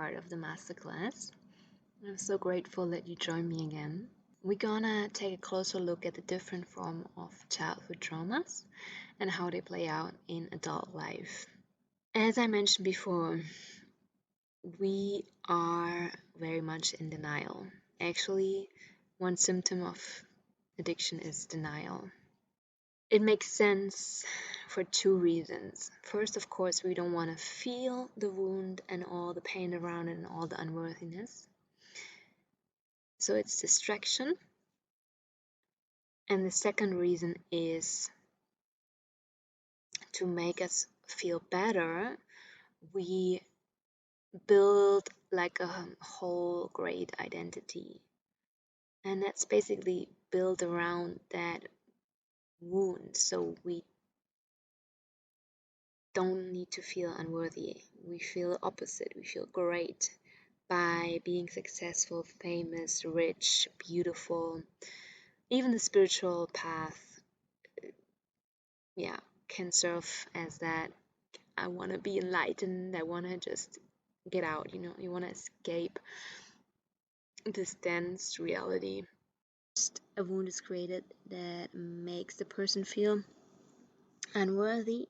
part of the masterclass. I'm so grateful that you joined me again. We're gonna take a closer look at the different form of childhood traumas and how they play out in adult life. As I mentioned before, we are very much in denial. Actually, one symptom of addiction is denial. It makes sense for two reasons. First, of course, we don't want to feel the wound and all the pain around it and all the unworthiness. So it's distraction. And the second reason is to make us feel better, we build like a whole great identity. And that's basically built around that wound. So we don't need to feel unworthy. We feel opposite. We feel great by being successful, famous, rich, beautiful. Even the spiritual path, can serve as that. I want to be enlightened. I want to just get out, you want to escape this dense reality. Just a wound is created that makes the person feel unworthy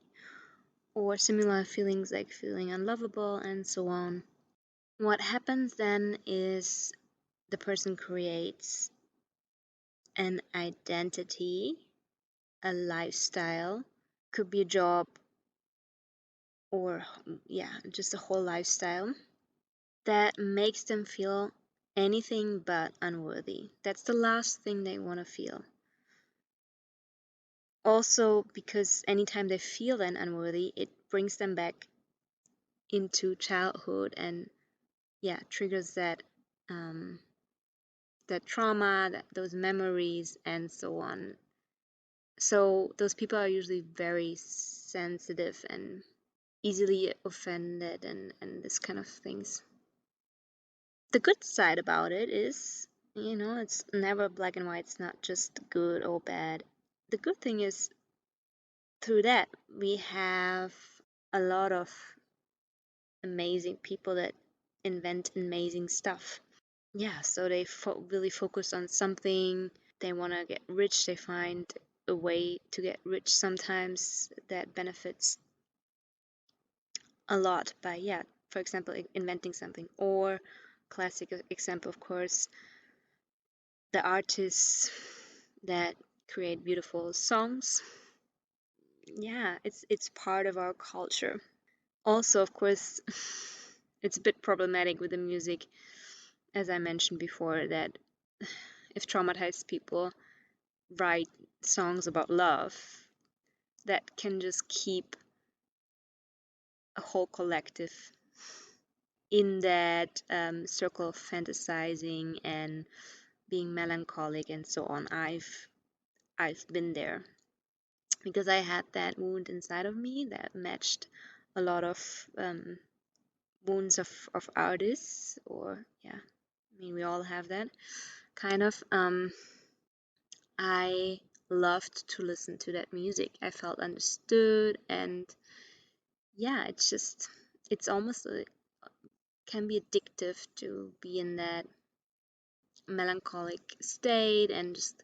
or similar feelings like feeling unlovable and so on. What happens then is the person creates an identity, a lifestyle, could be a job or just a whole lifestyle that makes them feel anything but unworthy. That's the last thing they want to feel. Also, because anytime they feel then unworthy, it brings them back into childhood and triggers that that trauma, those memories and so on. So those people are usually very sensitive and easily offended and this kind of things. The good side about it is, it's never black and white. It's not just good or bad. The good thing is, through that, we have a lot of amazing people that invent amazing stuff. Yeah, so they really focus on something. They want to get rich. They find a way to get rich sometimes that benefits a lot by, for example, inventing something. Or classic example, of course, the artists that create beautiful songs. Yeah, it's part of our culture. Also, of course, it's a bit problematic with the music, as I mentioned before, that if traumatized people write songs about love, that can just keep a whole collective in that circle of fantasizing and being melancholic and so on. I've been there because I had that wound inside of me that matched a lot of wounds of artists, or we all have that kind of. I loved to listen to that music. I felt understood, and it's almost can be addictive to be in that melancholic state and just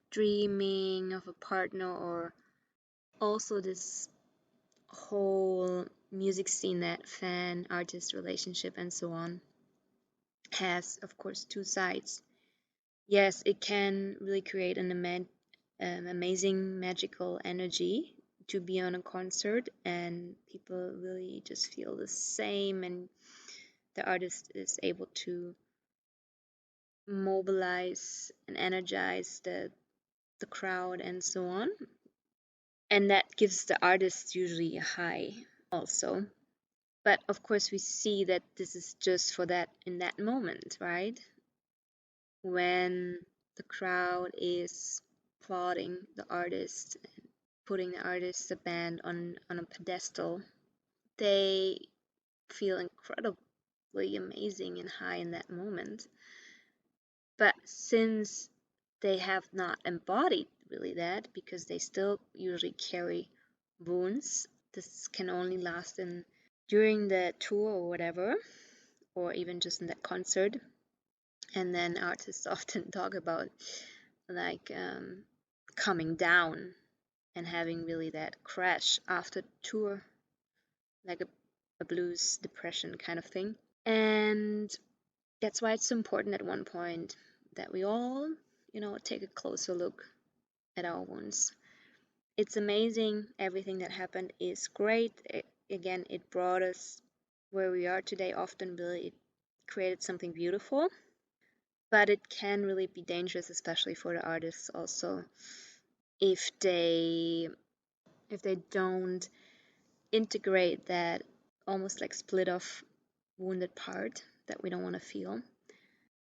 dreaming of a partner, or also this whole music scene, that fan artist relationship and so on, has of course two sides. Yes, it can really create an amazing magical energy to be on a concert and people really just feel the same, and the artist is able to mobilize and energize the crowd and so on, and that gives the artist usually a high also. But of course we see that this is just for that in that moment, right? When the crowd is applauding the artist, putting the artist, the band on a pedestal, they feel incredibly amazing and high in that moment. But since they have not embodied really that, because they still usually carry wounds, this can only last during the tour or whatever, or even just in that concert. And then artists often talk about like coming down and having really that crash after tour, like a blues depression kind of thing. And that's why it's so important at one point that we all, take a closer look at our wounds. It's amazing. Everything that happened is great. Again, it brought us where we are today. Often really it created something beautiful, but it can really be dangerous, especially for the artists also, if they don't integrate that almost like split off wounded part that we don't want to feel.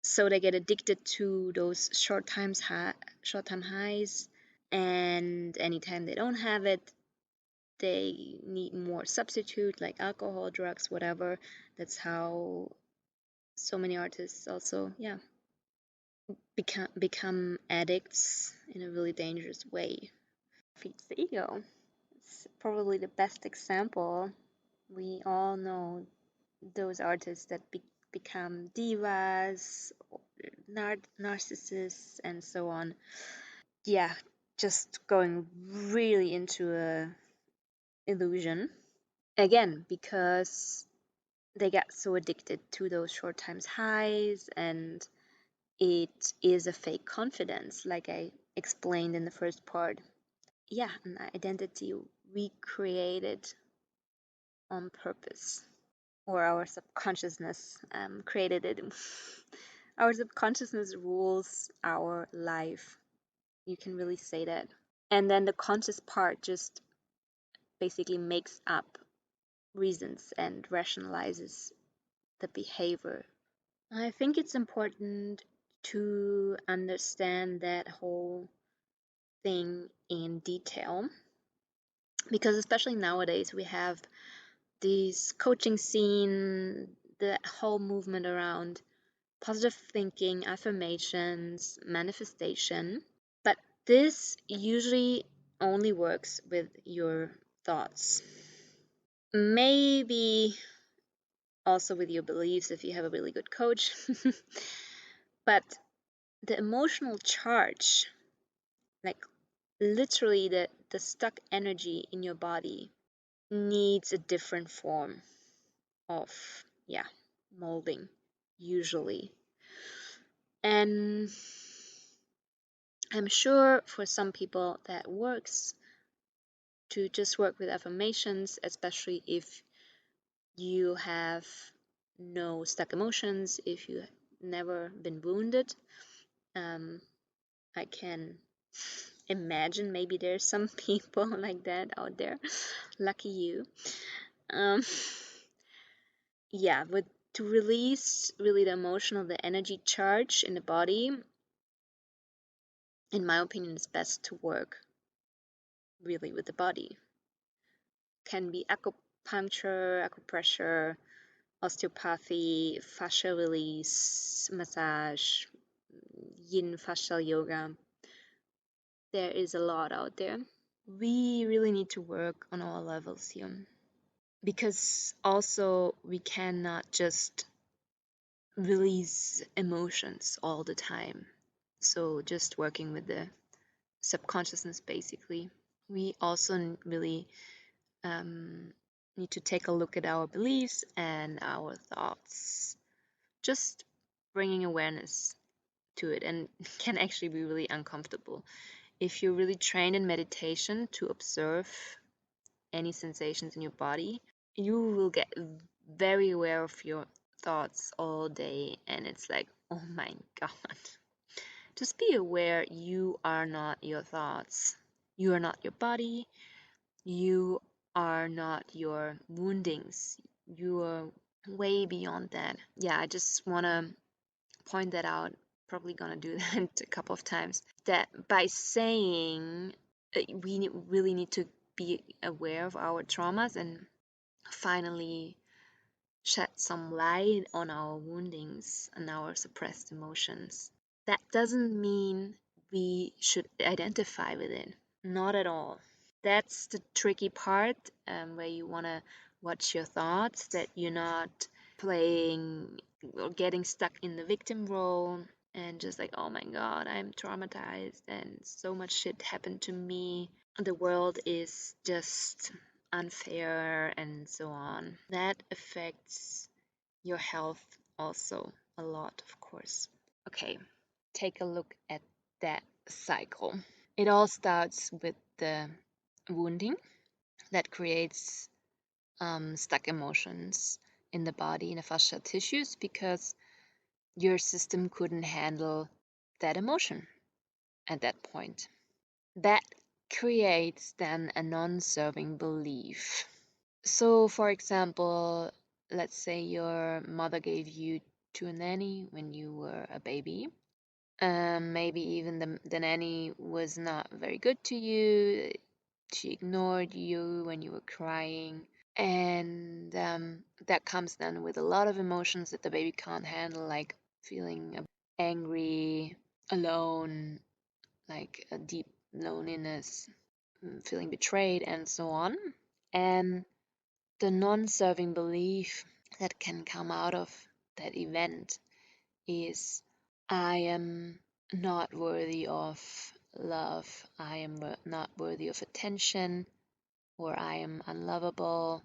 So they get addicted to those short-time highs, and anytime they don't have it, they need more substitute like alcohol, drugs, whatever. That's how so many artists also, become addicts in a really dangerous way. Feeds the ego. It's probably the best example. We all know those artists that become divas, narcissists, and so on. Yeah, just going really into a illusion. Again, because they get so addicted to those short times highs, and it is a fake confidence, like I explained in the first part. Yeah, an identity we created on purpose, or our subconsciousness created it. Our subconsciousness rules our life. You can really say that. And then the conscious part just basically makes up reasons and rationalizes the behavior. I think it's important to understand that whole thing in detail, because especially nowadays we have this coaching scene, the whole movement around positive thinking, affirmations, manifestation. But this usually only works with your thoughts. Maybe also with your beliefs if you have a really good coach. But the emotional charge, like literally the stuck energy in your body, needs a different form of, molding, usually. And I'm sure for some people that works to just work with affirmations, especially if you have no stuck emotions, if you never been wounded. I can imagine maybe there's some people like that out there. Lucky you. Um, but to release really the emotional, the energy charge in the body, in my opinion, it's best to work really with the body. Can be acupuncture, acupressure, osteopathy, fascial release, massage, yin fascial yoga. There is a lot out there. We really need to work on all levels here, because also we cannot just release emotions all the time. So just working with the subconsciousness, basically. We also really need to take a look at our beliefs and our thoughts. Just bringing awareness to it, and can actually be really uncomfortable. If you're really trained in meditation to observe any sensations in your body, you will get very aware of your thoughts all day, and it's like, oh my god. Just be aware you are not your thoughts. You are not your body. You are not your woundings. You are way beyond that. Yeah, I just want to point that out. Probably gonna do that a couple of times. That by saying we really need to be aware of our traumas and finally shed some light on our woundings and our suppressed emotions. That doesn't mean we should identify with it. Not at all. That's the tricky part, where you want to watch your thoughts, that you're not playing or getting stuck in the victim role and just like, oh my God, I'm traumatized and so much shit happened to me. The world is just unfair and so on. That affects your health also a lot, of course. Okay, take a look at that cycle. It all starts with the wounding that creates stuck emotions in the body, in the fascial tissues, because your system couldn't handle that emotion at that point. That creates then a non-serving belief. So, for example, let's say your mother gave you to a nanny when you were a baby. Maybe even the nanny was not very good to you. She ignored you when you were crying. And that comes then with a lot of emotions that the baby can't handle, like feeling angry, alone, like a deep loneliness, feeling betrayed, and so on. And the non-serving belief that can come out of that event is, I am not worthy of love, I am not worthy of attention, or I am unlovable.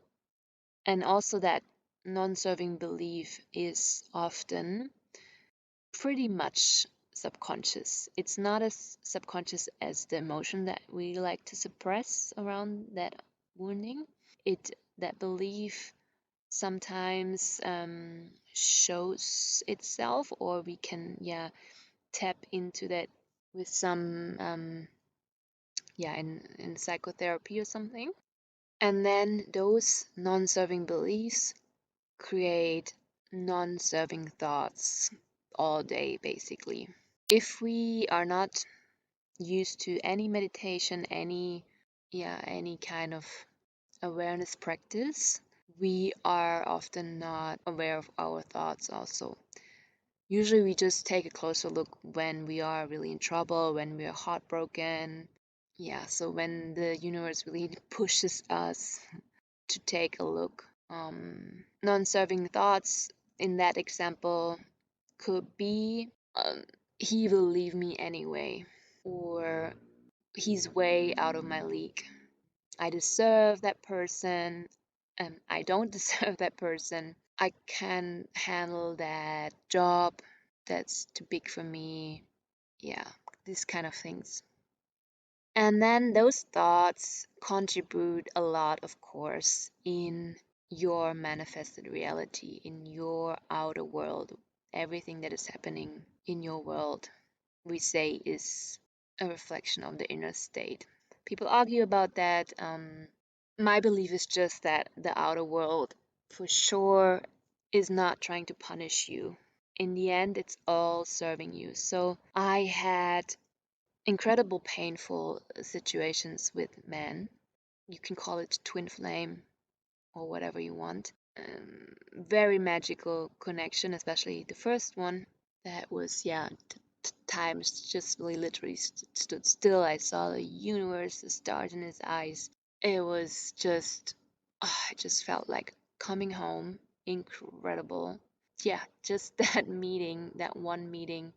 And also that non-serving belief is often pretty much subconscious. It's not as subconscious as the emotion that we like to suppress around that wounding. That belief sometimes shows itself, or we can tap into that with some in psychotherapy or something. And then those non-serving beliefs create non-serving thoughts all day, basically. If we are not used to any meditation, any kind of awareness practice, we are often not aware of our thoughts also. Usually we just take a closer look when we are really in trouble, when we are heartbroken. Yeah, so when the universe really pushes us to take a look. Non-serving thoughts in that example could be, he will leave me anyway, or he's way out of my league. I deserve that person, and I don't deserve that person. I can handle that job that's too big for me. Yeah, these kind of things. And then those thoughts contribute a lot, of course, in your manifested reality, in your outer world. Everything that is happening in your world, we say, is a reflection of the inner state. People argue about that. My belief is just that the outer world, for sure, is not trying to punish you. In the end, it's all serving you. So I had incredible painful situations with men. You can call it twin flame or whatever you want. Very magical connection, especially the first one. That was, times just really literally stood still. I saw the universe, the stars in his eyes. It was just, I just felt like coming home. Incredible. Yeah, just that meeting, that one meeting,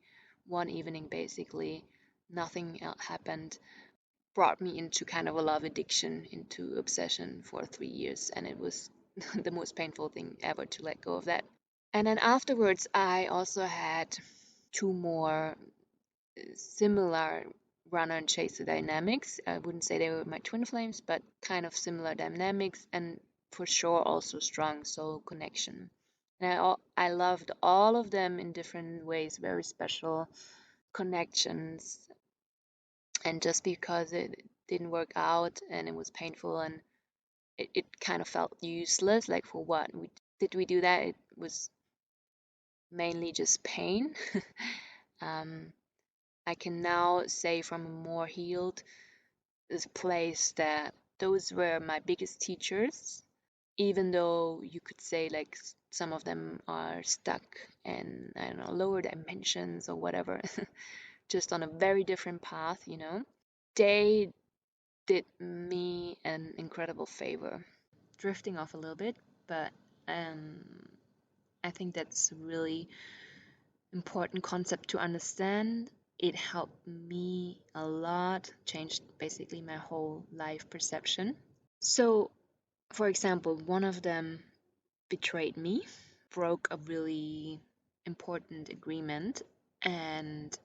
one evening basically. Nothing else happened. Brought me into kind of a love addiction, into obsession for 3 years, and it was the most painful thing ever to let go of that. And then afterwards, I also had two more similar runner and chaser dynamics. I wouldn't say they were my twin flames, but kind of similar dynamics, and for sure also strong soul connection. And I loved all of them in different ways, very special connections. And just because it didn't work out and it was painful and it kind of felt useless, like for what? Did we do that? It was mainly just pain. I can now say from a more healed place that those were my biggest teachers, even though you could say like some of them are stuck in, I don't know, lower dimensions or whatever, just on a very different path, They did me an incredible favor. Drifting off a little bit, but I think that's a really important concept to understand. It helped me a lot, changed basically my whole life perception. So, for example, one of them betrayed me, broke a really important agreement, and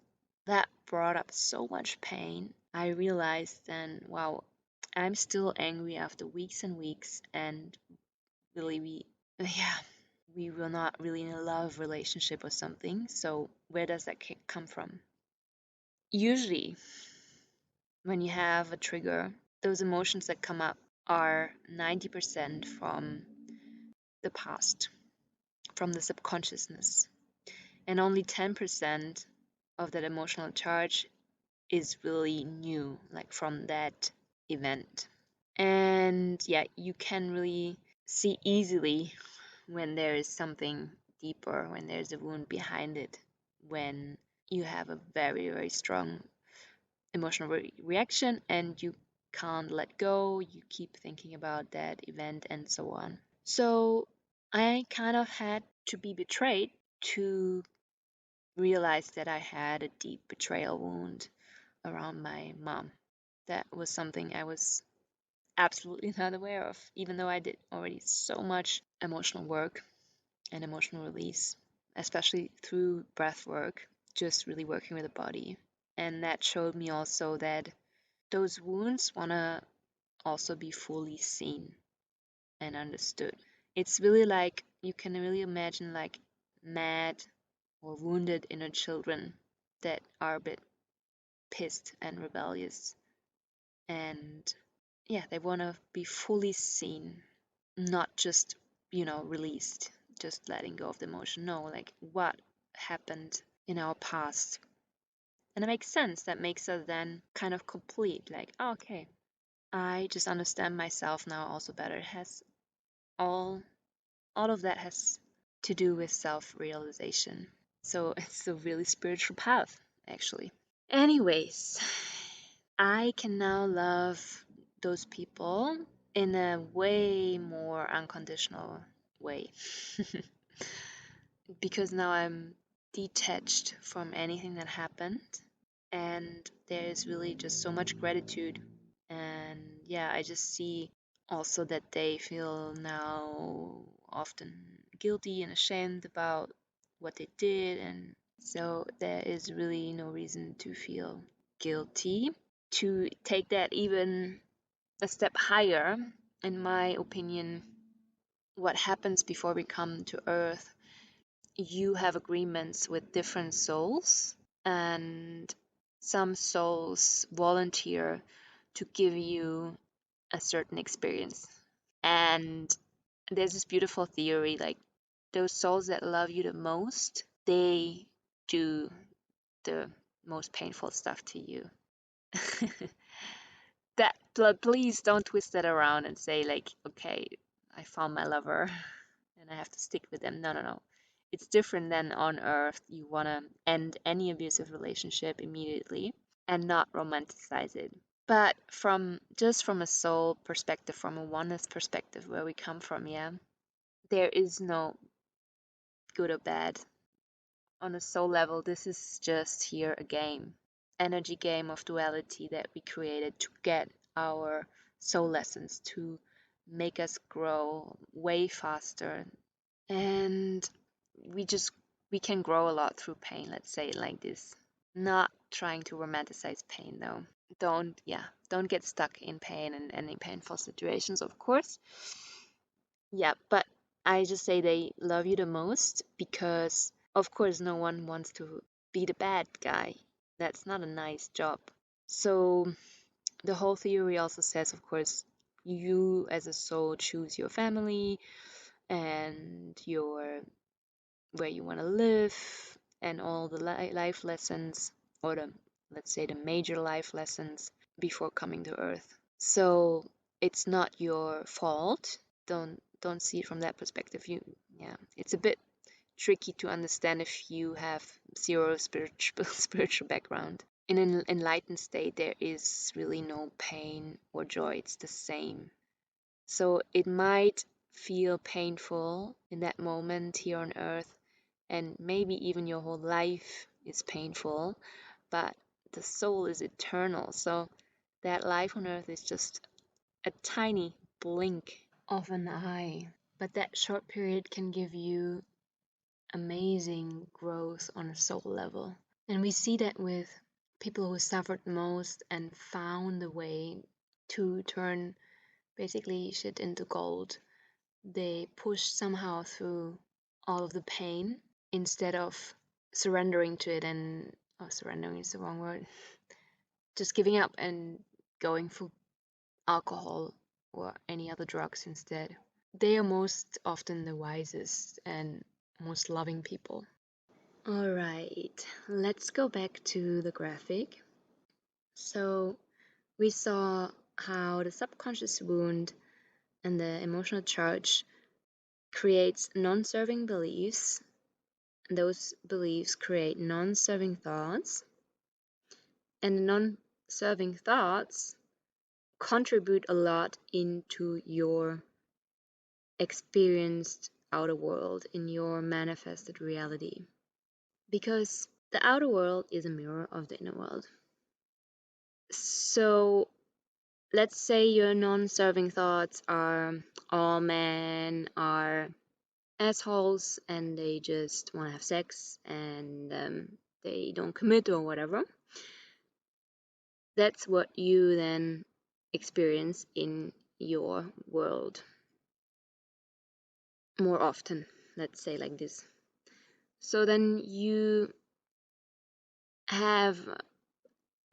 that brought up so much pain. I realized then, wow, I'm still angry after weeks and weeks, and really, yeah, we were not really in a love relationship or something. So, where does that come from? Usually, when you have a trigger, those emotions that come up are 90% from the past, from the subconsciousness, and only 10% of that emotional charge is really new, like from that event. And yeah, you can really see easily when there is something deeper, when there's a wound behind it, when you have a very, very strong emotional reaction and you can't let go, you keep thinking about that event and so on. So I kind of had to be betrayed to realize that I had a deep betrayal wound around my mom. That was something I was absolutely not aware of, even though I did already so much emotional work and emotional release, especially through breath work, just really working with the body. And that showed me also that those wounds want to also be fully seen and understood. It's really like you can really imagine like mad or wounded inner children that are a bit pissed and rebellious. And yeah, they want to be fully seen, not just, released, just letting go of the emotion. No, like what happened in our past. And it makes sense. That makes us then kind of complete. Like, oh, okay, I just understand myself now also better. It has all of that has to do with self-realization. So it's a really spiritual path, actually. Anyways, I can now love those people in a way more unconditional way. Because now I'm detached from anything that happened, and there's really just so much gratitude. And yeah, I just see also that they feel now often guilty and ashamed about what they did, and so there is really no reason to feel guilty. To take that even a step higher, in my opinion, what happens before we come to Earth, you have agreements with different souls, and some souls volunteer to give you a certain experience. And there's this beautiful theory, like those souls that love you the most, they do the most painful stuff to you. That, please don't twist that around and say like, okay, I found my lover and I have to stick with them. No, no, no. It's different than on Earth. You want to end any abusive relationship immediately and not romanticize it. But from a soul perspective, from a oneness perspective, where we come from, yeah, there is no good or bad. On a soul level, this is just here a game, energy game of duality that we created to get our soul lessons, to make us grow way faster. And we just we can grow a lot through pain, let's say it like this. Not trying to romanticize pain though. Don't get stuck in pain and in painful situations, of course. Yeah, but I just say they love you the most because, of course, no one wants to be the bad guy. That's not a nice job. So the whole theory also says, of course, you as a soul choose your family and your where you want to live and all the life lessons, or the, let's say, the major life lessons before coming to Earth. So it's not your fault. Don't see it from that perspective. Yeah, it's a bit tricky to understand if you have zero spiritual spiritual background. In an enlightened state, there is really no pain or joy. It's the same. So it might feel painful in that moment here on earth, and maybe even your whole life is painful, but the soul is eternal. So that life on earth is just a tiny blink of an eye. But that short period can give you amazing growth on a soul level. And we see that with people who suffered most and found a way to turn basically shit into gold. They pushed somehow through all of the pain instead of surrendering to it, and surrendering is the wrong word, just giving up and going for alcohol or any other drugs instead. They are most often the wisest and most loving people. All right, let's go back to the graphic. So we saw how the subconscious wound and the emotional charge creates non-serving beliefs. Those beliefs create non-serving thoughts, and the non-serving thoughts contribute a lot into your experienced outer world, in your manifested reality. Because the outer world is a mirror of the inner world. So let's say your non-serving thoughts are all men are assholes and they just want to have sex and they don't commit or whatever. That's what you then experience in your world more often, let's say like this. So then you have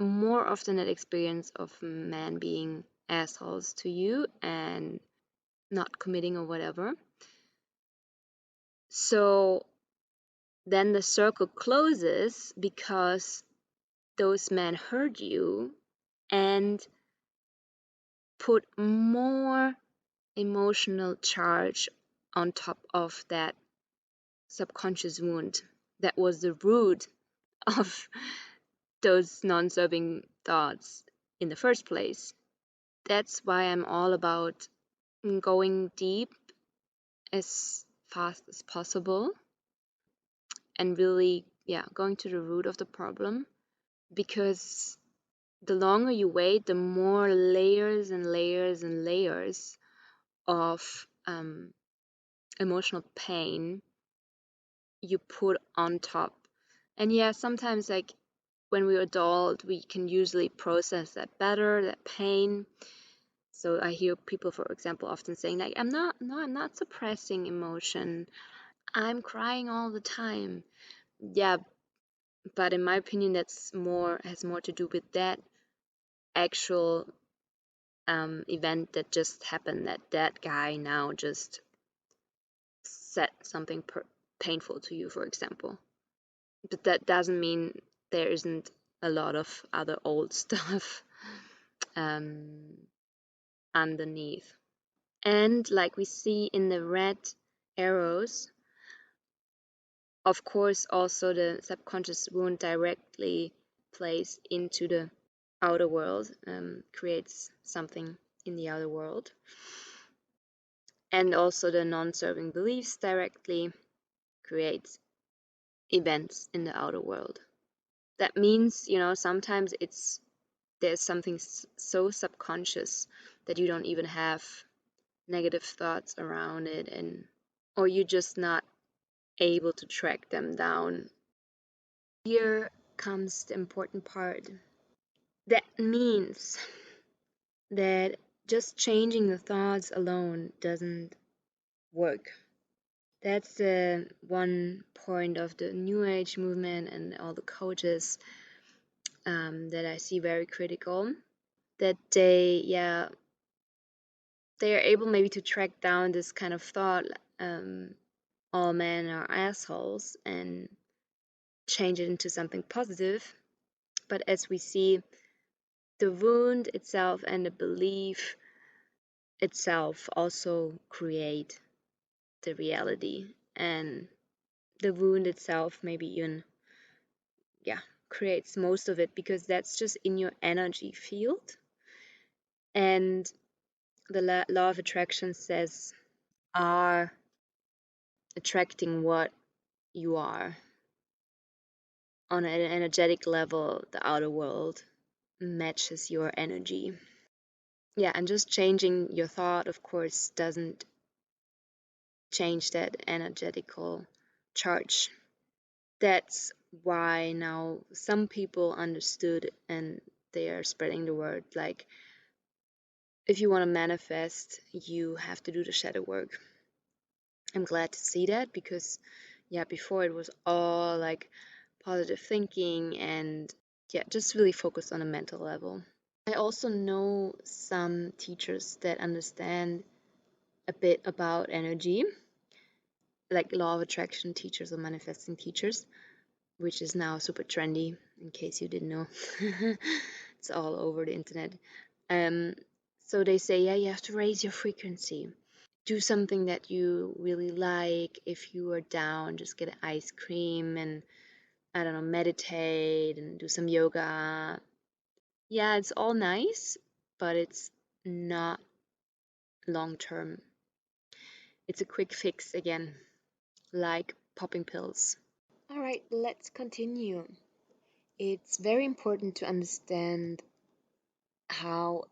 more often that experience of men being assholes to you and not committing or whatever. So then the circle closes because those men hurt you and put more emotional charge on top of that subconscious wound that was the root of those non-serving thoughts in the first place. That's why I'm all about going deep as fast as possible and really, going to the root of the problem, because the longer you wait, the more layers and layers and layers of emotional pain you put on top. And yeah, sometimes like when we're adult, we can usually process that better, that pain. So I hear people, for example, often saying like, I'm not suppressing emotion. I'm crying all the time. Yeah, but in my opinion, has more to do with that actual event that just happened, that guy now just said something painful to you, for example. But that doesn't mean there isn't a lot of other old stuff underneath. And like we see in the red arrows, of course, also the subconscious wound directly plays into the outer world, creates something in the outer world. And also the non-serving beliefs directly creates events in the outer world. That means, sometimes there's something so subconscious that you don't even have negative thoughts around it, or you're just not able to track them down. Here comes the important part. That means that just changing the thoughts alone doesn't work. That's the one point of the New Age movement and all the coaches that I see very critical. That they are able maybe to track down this kind of thought, all men are assholes, and change it into something positive. But as we see, the wound itself and the belief itself also create the reality, and the wound itself maybe even creates most of it, because that's just in your energy field. And the law of attraction says are attracting what you are. On an energetic level, the outer world matches your energy. Yeah, and just changing your thought, of course, doesn't change that energetical charge. That's why now some people understood and they are spreading the word, like, if you want to manifest, you have to do the shadow work. I'm glad to see that, because yeah, before it was all like positive thinking and yeah, just really focused on a mental level. I also know some teachers that understand a bit about energy, like law of attraction teachers or manifesting teachers, which is now super trendy, in case you didn't know. It's all over the internet. Um, so they say, yeah, you have to raise your frequency. Do something that you really like. If you are down, just get an ice cream and, I don't know, meditate and do some yoga. Yeah, it's all nice, but it's not long term. It's a quick fix again, like popping pills. All right, let's continue. It's very important to understand how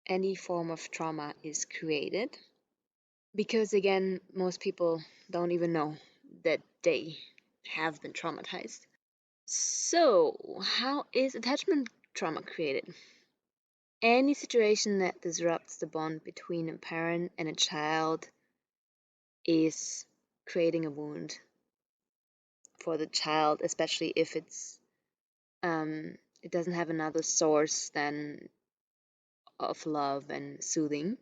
any form of trauma is created, because again, most people don't even know that they have been traumatized. So, how is attachment trauma created? Any situation that disrupts the bond between a parent and a child is creating a wound for the child, especially if it doesn't have another source than of love and soothing.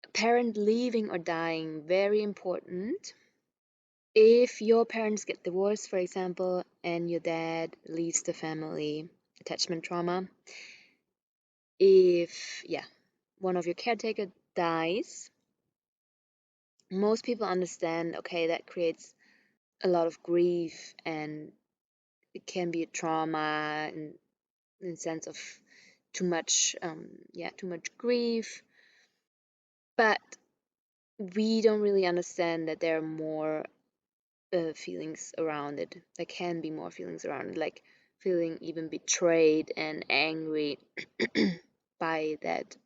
A parent leaving or dying, very important. If your parents get divorced, for example, and your dad leaves the family, attachment trauma. If, yeah, one of your caretaker dies, most people understand, okay, that creates a lot of grief, and it can be a trauma in the sense of too much, too much grief. But we don't really understand that there are more feelings around it. There can be more feelings around it, like feeling even betrayed and angry by that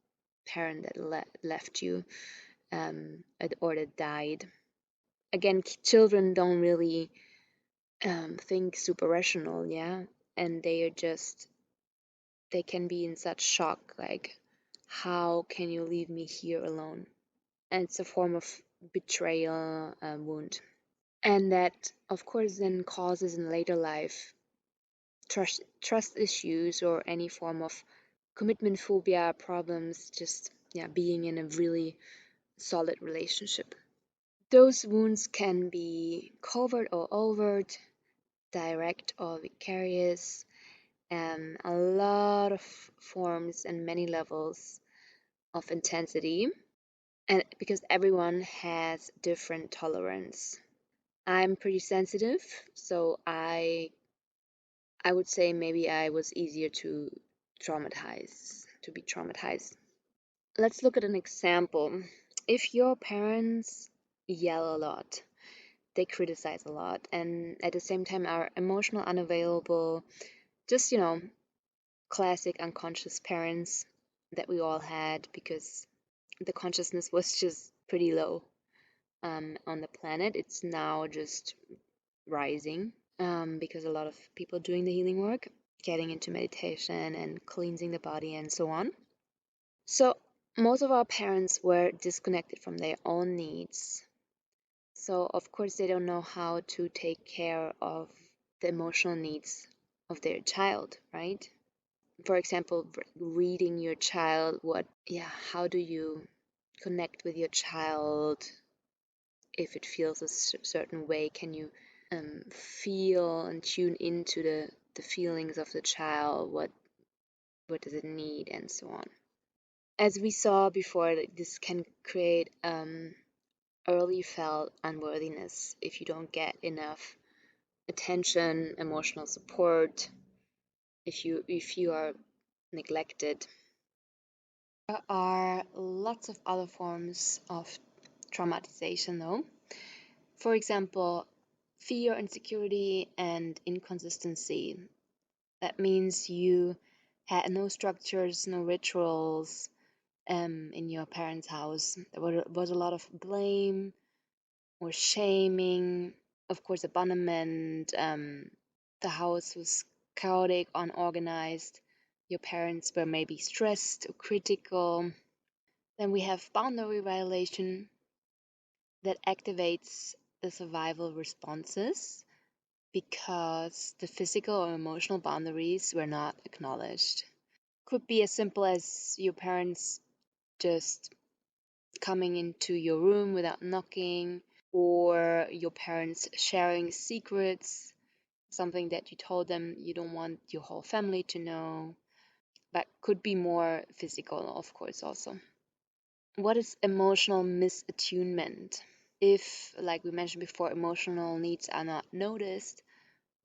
parent that left you, or that died. Again, children don't really think super rational, yeah, and they can be in such shock, like, how can you leave me here alone? And it's a form of betrayal wound. And that, of course, then causes in later life trust issues or any form of commitment phobia problems, just yeah, being in a really solid relationship. Those wounds can be covert or overt, direct or vicarious, a lot of forms and many levels of intensity, and because everyone has different tolerance. I'm pretty sensitive, so I would say maybe I was easier to be traumatized. Let's look at an example. If your parents yell a lot, they criticize a lot, and at the same time are emotional, unavailable, just, classic unconscious parents that we all had, because the consciousness was just pretty low on the planet. It's now just rising, because a lot of people doing the healing work, getting into meditation and cleansing the body and so on. So most of our parents were disconnected from their own needs. So of course they don't know how to take care of the emotional needs of their child, right? For example, reading your child, how do you connect with your child if it feels a certain way? Can you feel and tune into the feelings of the child? What does it need, and so on? As we saw before, this can create early felt unworthiness if you don't get enough attention, emotional support, if you are neglected. There are lots of other forms of traumatization though. For example, fear, insecurity, and inconsistency. That means you had no structures, no rituals in your parents' house. There was a lot of blame or shaming, of course, abandonment. The house was chaotic, unorganized. Your parents were maybe stressed or critical. Then we have boundary violation that activates the survival responses because the physical or emotional boundaries were not acknowledged. Could be as simple as your parents just coming into your room without knocking, or your parents sharing secrets, something that you told them you don't want your whole family to know. But could be more physical, of course, also. What is emotional misattunement? If, like we mentioned before, emotional needs are not noticed,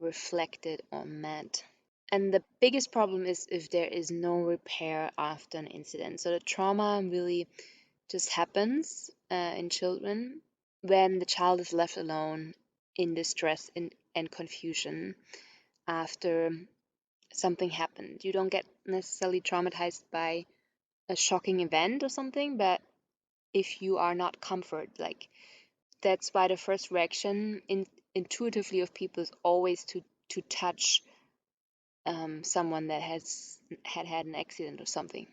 reflected, or met. And the biggest problem is if there is no repair after an incident. So the trauma really just happens in children when the child is left alone in distress and confusion after something happened. You don't get necessarily traumatized by a shocking event or something, but if you are not comforted, like that's why the first reaction intuitively of people is always to touch someone that had an accident or something.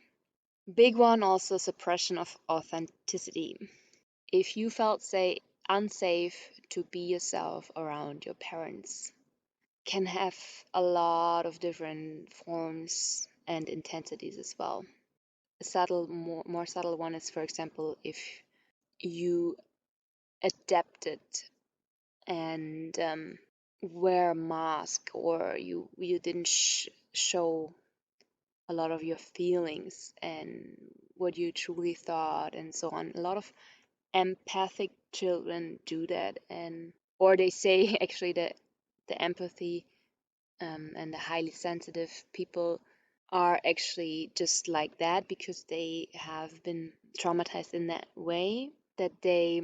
Big one also, suppression of authenticity. If you felt, say, unsafe to be yourself around your parents, can have a lot of different forms and intensities as well. A subtle, more subtle one is, for example, if you adapted and wear a mask, or you didn't show a lot of your feelings and what you truly thought and so on. A lot of empathic children do that, and or they say actually that the empathy and the highly sensitive people are actually just like that because they have been traumatized in that way that they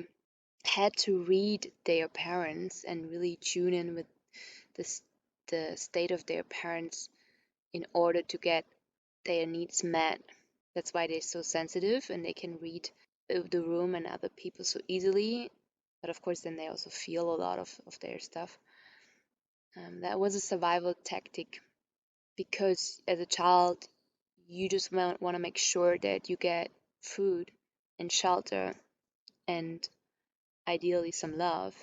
had to read their parents and really tune in with this, the state of their parents in order to get their needs met. That's why they're so sensitive and they can read the room and other people so easily. But of course, then they also feel a lot of their stuff. That was a survival tactic because as a child, you just want to make sure that you get food and shelter and ideally some love.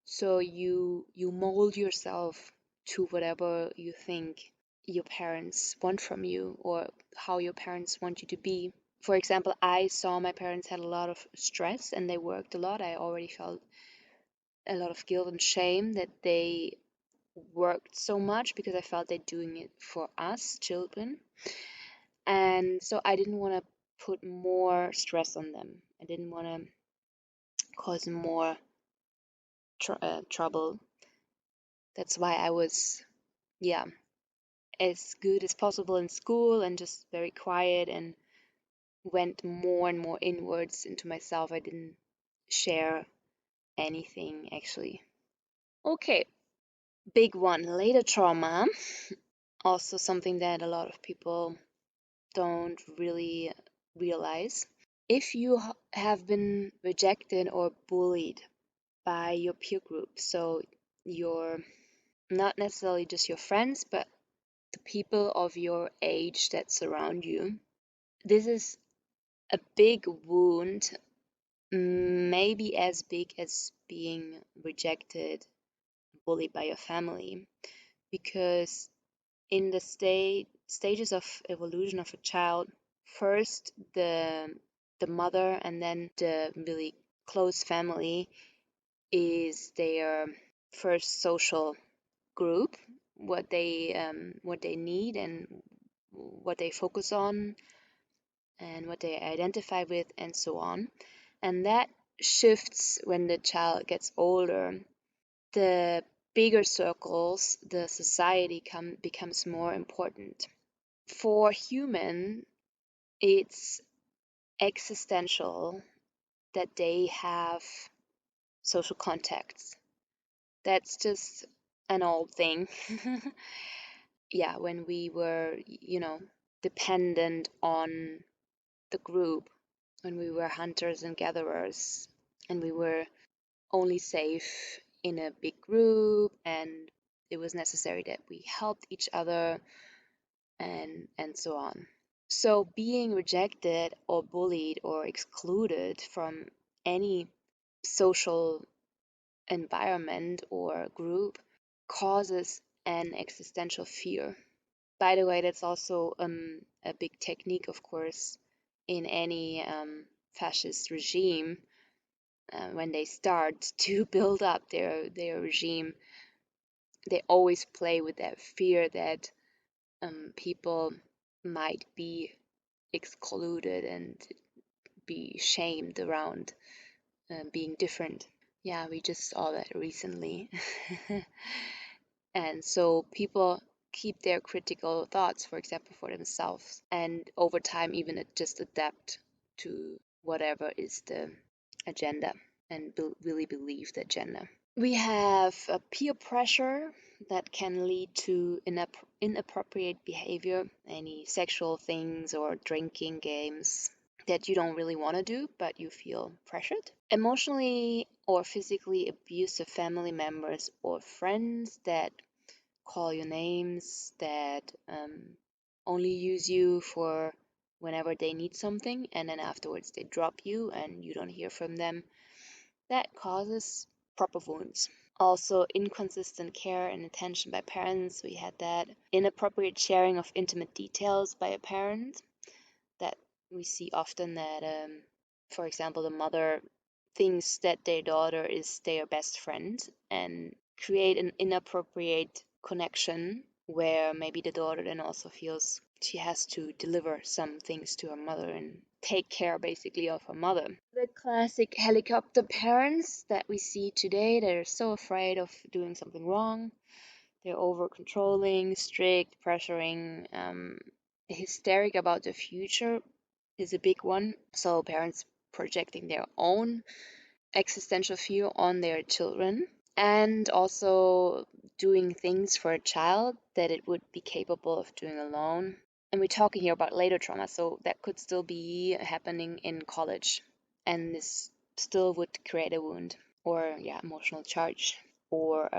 So you mold yourself to whatever you think your parents want from you or how your parents want you to be. For example, I saw my parents had a lot of stress and they worked a lot. I already felt a lot of guilt and shame that they worked so much because I felt they're doing it for us children. And so I didn't want to put more stress on them. I didn't want to cause more trouble. That's why I was, yeah, as good as possible in school and just very quiet and went more and more inwards into myself. I didn't share anything actually. Okay, big one, later trauma. Also something that a lot of people don't really realize. If you have been rejected or bullied by your peer group, so your not necessarily just your friends, but the people of your age that surround you, this is a big wound, maybe as big as being rejected, bullied by your family, because in the stages of evolution of a child, first the mother and then the really close family is their first social group, what they need and what they focus on and what they identify with and so on. And that shifts when the child gets older. The bigger circles, the society becomes more important. For human, it's existential that they have social contacts. That's just an old thing. Yeah, when we were, dependent on the group, when we were hunters and gatherers, and we were only safe in a big group, and it was necessary that we helped each other, and so on. So being rejected or bullied or excluded from any social environment or group causes an existential fear. By the way, that's also a big technique, of course, in any fascist regime. When they start to build up their regime, they always play with that fear that people might be excluded and be shamed around being different. Yeah, we just saw that recently. And so people keep their critical thoughts, for example, for themselves, and over time even just adapt to whatever is the agenda and really believe the agenda. We have a peer pressure that can lead to inappropriate behavior, any sexual things or drinking games that you don't really want to do, but you feel pressured. Emotionally or physically abusive family members or friends that call you names, that only use you for whenever they need something, and then afterwards they drop you and you don't hear from them. That causes proper wounds. Also, inconsistent care and attention by parents. We had that. Inappropriate sharing of intimate details by a parent. That we see often that, for example, the mother thinks that their daughter is their best friend and create an inappropriate connection where maybe the daughter then also feels she has to deliver some things to her mother and take care basically of her mother. The classic helicopter parents that we see today, they're so afraid of doing something wrong. They're over controlling, strict, pressuring, hysteric about the future is a big one. So parents projecting their own existential fear on their children, and also doing things for a child that it would be capable of doing alone. And we're talking here about later trauma, so that could still be happening in college, and this still would create a wound or emotional charge or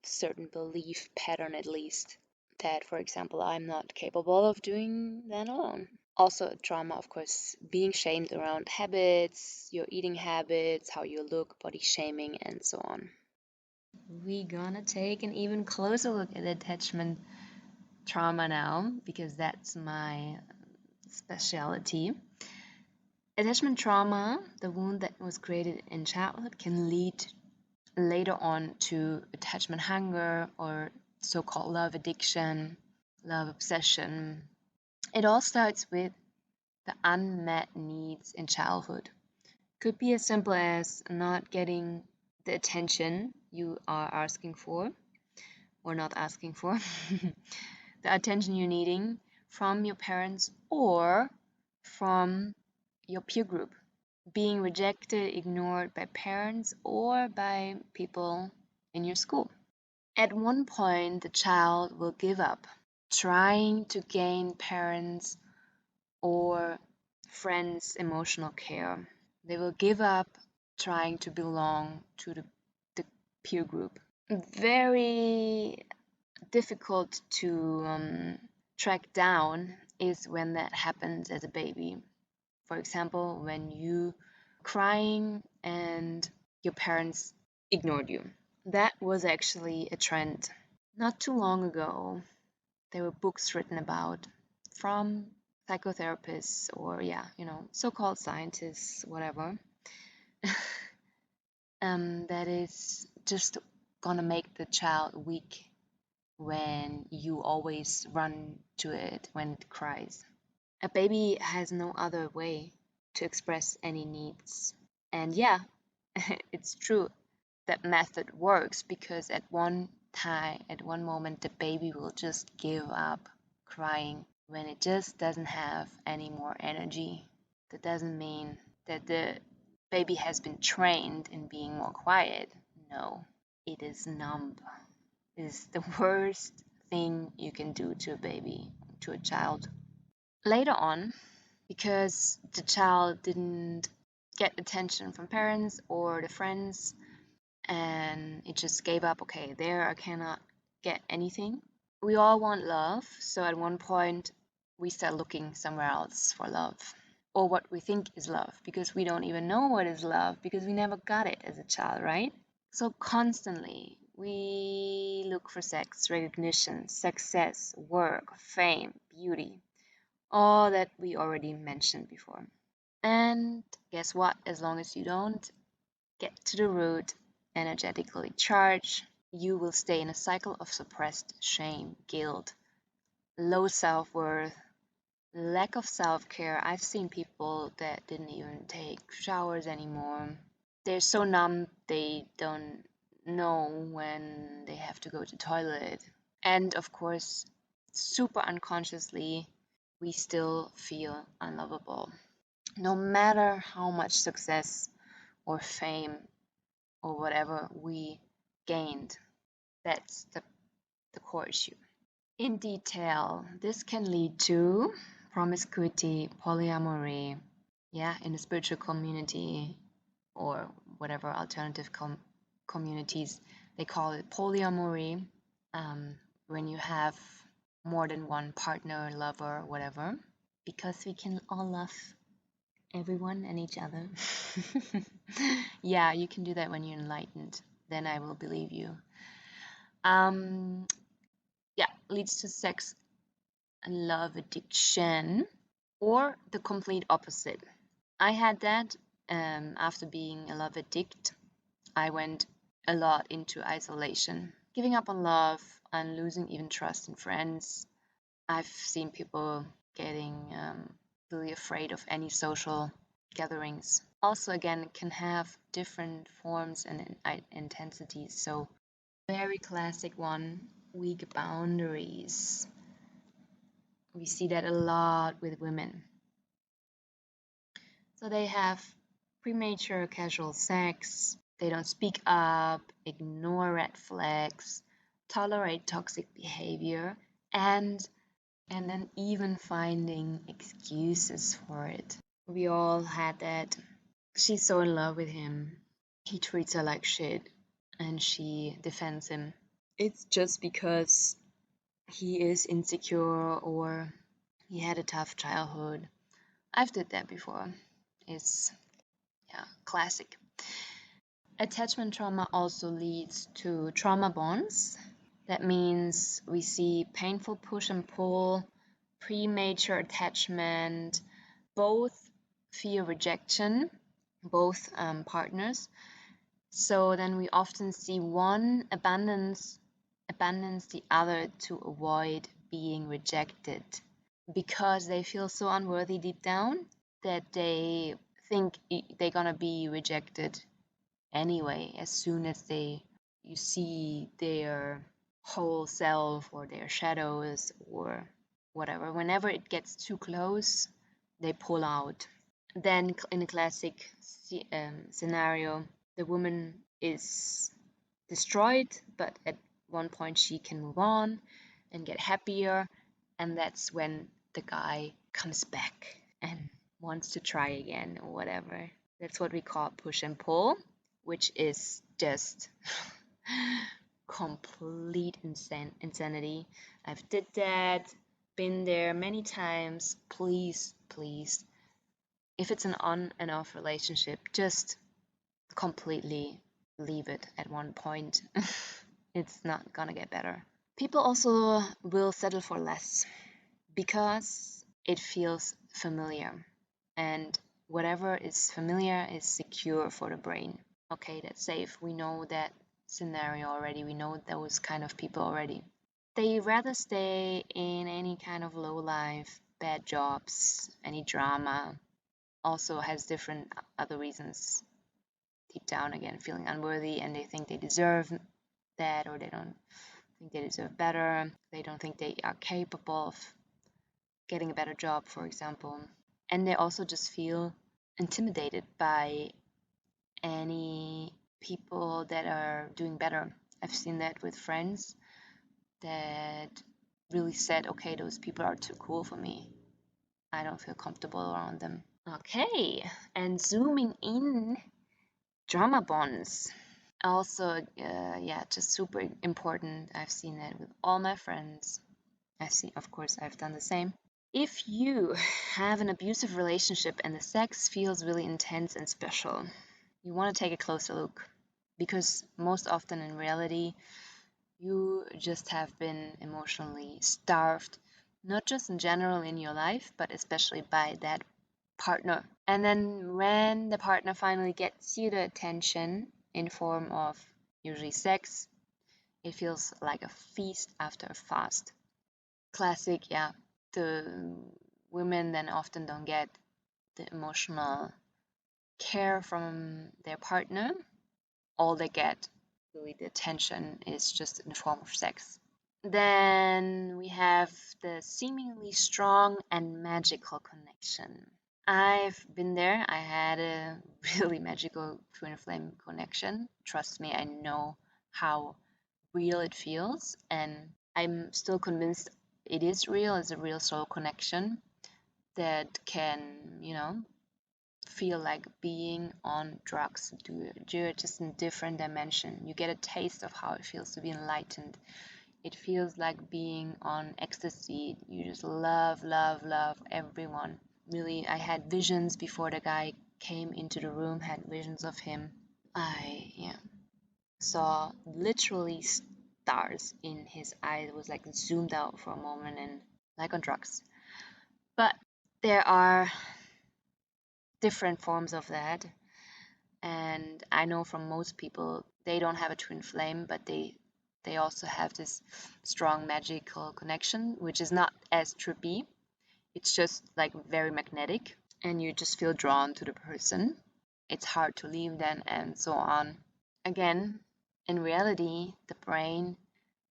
certain belief pattern, at least, that, for example, I'm not capable of doing that alone. Also, trauma, of course, being shamed around habits, your eating habits, how you look, body shaming, and so on. We're gonna take an even closer look at attachment trauma now, because that's my specialty. Attachment trauma, the wound that was created in childhood, can lead later on to attachment hunger or so-called love addiction, love obsession. It all starts with the unmet needs in childhood. Could be as simple as not getting the attention you are asking for or not asking for, the attention you're needing from your parents or from your peer group, being rejected, ignored by parents or by people in your school. At one point, the child will give up trying to gain parents or friends' emotional care. They will give up trying to belong to the peer group. Very difficult to track down is when that happens as a baby. For example, when you crying and your parents ignored you. That was actually a trend. Not too long ago, there were books written about from psychotherapists or so-called scientists, whatever, that is just gonna make the child weak when you always run to it when it cries. A baby has no other way to express any needs. And it's true that method works, because at one moment, the baby will just give up crying when it just doesn't have any more energy. That doesn't mean that the baby has been trained in being more quiet. No, it is numb. It is the worst thing you can do to a baby, to a child. Later on, because the child didn't get attention from parents or the friends, and it just gave up, okay, there I cannot get anything. We all want love, so at one point we start looking somewhere else for love, or what we think is love, because we don't even know what is love, because we never got it as a child, right? So constantly we look for sex, recognition, success, work, fame, beauty, all that we already mentioned before. And guess what? As long as you don't get to the root, energetically charged, you will stay in a cycle of suppressed shame, guilt, low self-worth, lack of self-care. I've seen people that didn't even take showers anymore. They're so numb, they don't know when they have to go to the toilet. And of course, super unconsciously, we still feel unlovable. No matter how much success or fame or whatever we gained, that's the core issue. In detail, this can lead to promiscuity, polyamory, yeah, in the spiritual community or whatever alternative communities, they call it polyamory, when you have more than one partner, lover, whatever, because we can all love everyone and each other. Yeah, you can do that when you're enlightened. Then I will believe you. Yeah, leads to sex and love addiction, or the complete opposite. I had that after being a love addict. I went a lot into isolation, giving up on love and losing even trust in friends. I've seen people getting really afraid of any social gatherings. Also, again, it can have different forms and intensities. So, very classic one, weak boundaries. We see that a lot with women. So they have premature casual sex, they don't speak up, ignore red flags, tolerate toxic behavior, and then even finding excuses for it. We all had that. She's so in love with him. He treats her like shit, and she defends him. It's just because he is insecure or he had a tough childhood. I've did that before. It's, yeah, classic. Attachment trauma also leads to trauma bonds. That means we see painful push and pull, premature attachment, both fear rejection, both partners. So then we often see one abandons the other to avoid being rejected, because they feel so unworthy deep down that they think they're gonna be rejected anyway as soon as you see their whole self or their shadows or whatever. Whenever it gets too close, they pull out. Then in a classic scenario, the woman is destroyed, but at one point she can move on and get happier, and that's when the guy comes back and wants to try again or whatever. That's what we call push and pull, which is just complete insanity. I've did that, been there many times. Please, please, if it's an on and off relationship, just completely leave it at one point. It's not gonna get better. People also will settle for less because it feels familiar, and whatever is familiar is secure for the brain. Okay, that's safe. We know that scenario already. We know those kind of people already. They rather stay in any kind of low life, bad jobs, any drama. Also has different other reasons. Deep down, again, feeling unworthy, and they think they deserve that, or they don't think they deserve better. They don't think they are capable of getting a better job, for example. And they also just feel intimidated by any people that are doing better. I've seen that with friends that really said, okay, those people are too cool for me. I don't feel comfortable around them. Okay, and zooming in, drama bonds. Also, yeah, just super important. I've seen that with all my friends. Of course, I've done the same. If you have an abusive relationship and the sex feels really intense and special, you want to take a closer look, because most often in reality, you just have been emotionally starved, not just in general in your life, but especially by that partner. And then when the partner finally gets you the attention in form of usually sex, it feels like a feast after a fast. Classic, yeah. The women then often don't get the emotional care from their partner. All they get, really, the attention is just in the form of sex. Then we have the seemingly strong and magical connection. I've been there. I had a really magical twin flame connection. Trust me, I know how real it feels, and I'm still convinced it is real. It's a real soul connection that can, feel like being on drugs. You're just in a different dimension. You get a taste of how it feels to be enlightened. It feels like being on ecstasy. You just love, love, love everyone. Really, I had visions before the guy came into the room, had visions of him. I saw literally stars in his eyes. It was like zoomed out for a moment and like on drugs. But there are different forms of that. And I know from most people, they don't have a twin flame, but they also have this strong magical connection, which is not as trippy. It's just like very magnetic, and you just feel drawn to the person. It's hard to leave then, and so on. Again, in reality, the brain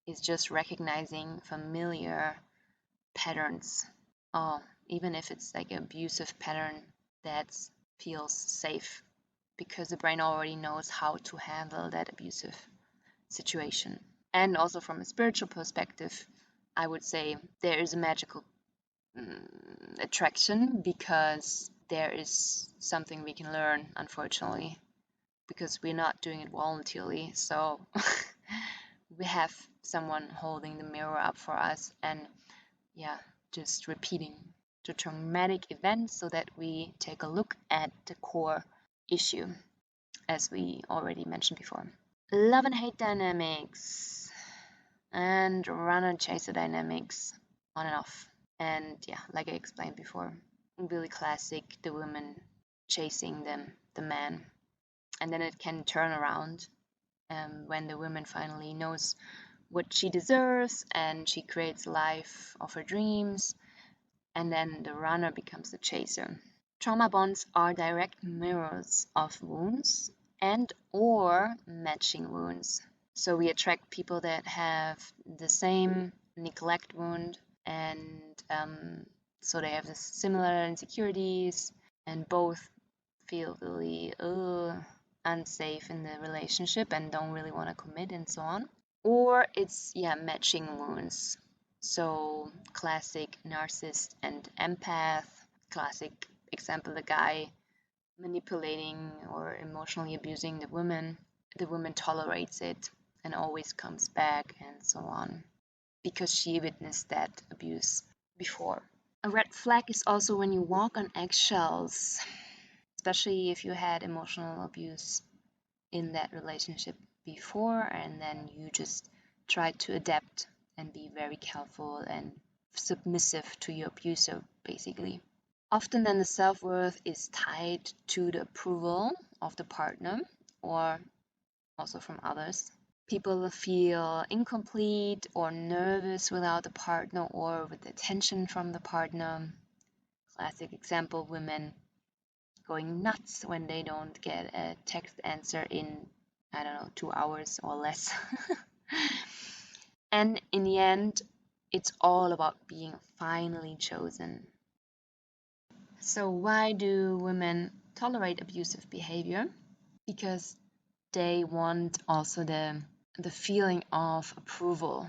is just recognizing familiar patterns. Oh, even if it's like an abusive pattern that feels safe, because the brain already knows how to handle that abusive situation. And also from a spiritual perspective, I would say there is a magical attraction, because there is something we can learn, unfortunately, because we're not doing it voluntarily. So we have someone holding the mirror up for us and, yeah, just repeating the traumatic event so that we take a look at the core issue, as we already mentioned before. Love and hate dynamics and runner chaser dynamics, on and off. And yeah, like I explained before, really classic, the woman chasing the man. And then it can turn around when the woman finally knows what she deserves and she creates a life of her dreams, and then the runner becomes the chaser. Trauma bonds are direct mirrors of wounds and or matching wounds. So we attract people that have the same neglect wound, and so they have similar insecurities, and both feel really unsafe in the relationship and don't really want to commit, and so on. Or it's, matching wounds. So classic narcissist and empath. Classic example, the guy manipulating or emotionally abusing the woman. The woman tolerates it and always comes back, and so on, because she witnessed that abuse before. A red flag is also when you walk on eggshells, especially if you had emotional abuse in that relationship before, and then you just try to adapt and be very careful and submissive to your abuser, basically. Often then the self-worth is tied to the approval of the partner or also from others. People feel incomplete or nervous without a partner or with attention from the partner. Classic example, women going nuts when they don't get a text answer in, 2 hours or less. And in the end, it's all about being finally chosen. So why do women tolerate abusive behavior? because they want also the feeling of approval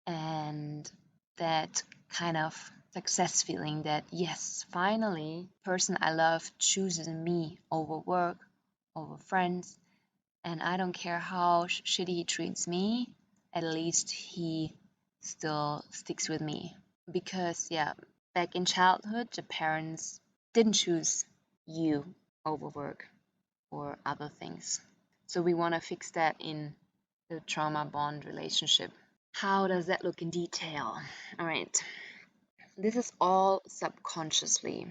and that kind of success feeling that yes, finally, person I love chooses me over work, over friends, and I don't care how shitty he treats me, at least he still sticks with me. Because yeah, back in childhood, the parents didn't choose you over work or other things. So we want to fix that in the trauma bond relationship. How does that look in detail? All right. This is all subconsciously.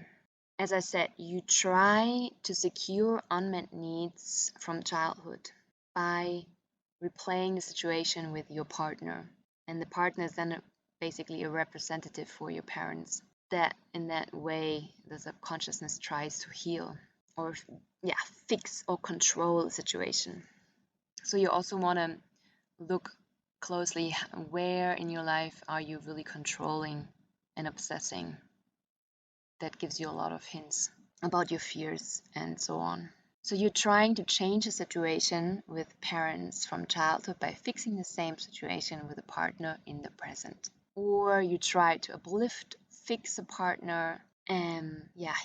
As I said, you try to secure unmet needs from childhood by replaying the situation with your partner. And the partner is then basically a representative for your parents. That in that way, the subconsciousness tries to heal or fix or control the situation. So you also want to look closely where in your life are you really controlling and obsessing. That gives you a lot of hints about your fears and so on. So you're trying to change a situation with parents from childhood by fixing the same situation with a partner in the present. Or you try to uplift, fix a partner, and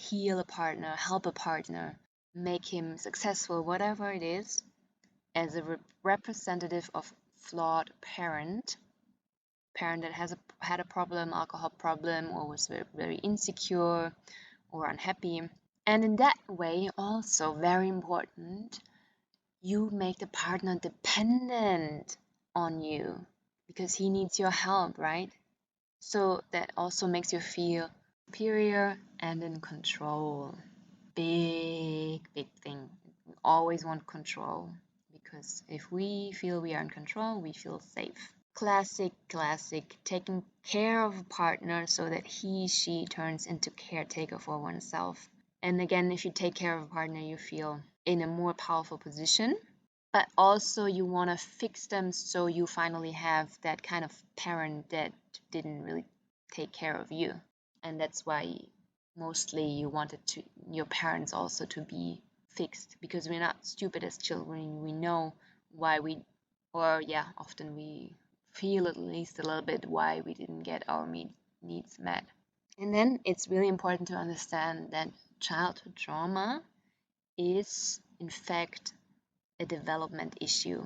heal a partner, help a partner, make him successful, whatever it is, as a representative of flawed parent that had a problem, alcohol problem, or was very, very insecure or unhappy. And in that way, also very important, you make the partner dependent on you because he needs your help, right? So that also makes you feel superior and in control. Big thing. We always want control because if we feel we are in control, we feel safe. Classic, taking care of a partner so that she turns into caretaker for oneself. And again, if you take care of a partner, you feel in a more powerful position, but also you want to fix them so you finally have that kind of parent that didn't really take care of you. And that's why mostly you wanted your parents also to be fixed, because we're not stupid as children. We know why often we feel at least a little bit why we didn't get our needs met. And then it's really important to understand that childhood trauma is in fact a development issue,